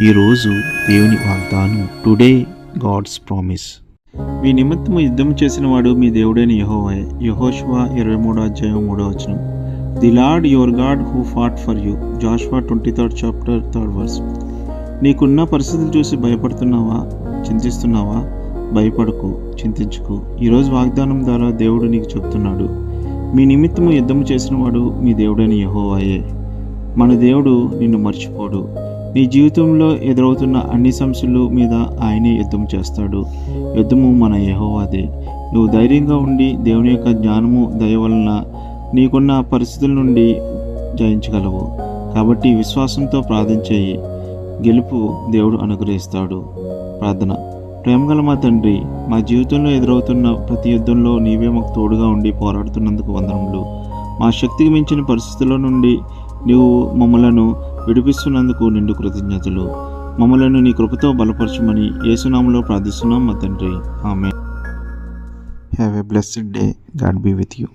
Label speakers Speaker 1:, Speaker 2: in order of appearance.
Speaker 1: ఈరోజు దేవుని వాగ్దానం. Today God's promise. మీ నిమిత్తము యుద్ధం చేసిన వాడు మీ దేవుడైన యెహోవాయే. యెహోషువ 23:3. The Lord your God who fought for you. Joshua 23:3. నీకున్న పరిస్థితులు చూసి భయపడుతున్నావా? చింతిస్తున్నావా? భయపడకు, చింతించుకు. ఈరోజు వాగ్దానం ద్వారా దేవుడు నీకు చెప్తున్నాడు, మీ నిమిత్తము యుద్ధం చేసిన వాడు మీ దేవుడైన యెహోవాయే. మన దేవుడు నిన్ను మర్చిపోడు. నీ జీవితంలో ఎదురవుతున్న అన్ని సమస్యల మీద ఆయనే యుద్ధం చేస్తాడు. యుద్ధము మన యెహోవాదే. నువ్వు ధైర్యంగా ఉండి దేవుని యొక్క జ్ఞానము దయ వలన నీకున్న పరిస్థితుల నుండి జయించగలవు. కాబట్టి విశ్వాసంతో ప్రార్థన చేయి. గెలుపు దేవుడు అనుగ్రహిస్తాడు. ప్రార్థన. ప్రేమగల మా తండ్రి, మా జీవితంలో ఎదురవుతున్న ప్రతి యుద్ధంలో నీవే మాకు తోడుగా ఉండి పోరాడుతున్నందుకు వందనములు. మా శక్తికి మించిన పరిస్థితుల నుండి నీవు మమ్మలను విడిపిస్తున్నందుకు నిండు కృతజ్ఞతలు. మమ్మలను నీ కృపతో బలపరచమని యేసునామములో ప్రార్థిస్తున్నాం మా తండ్రి. Amen. Have a blessed day. God be with you.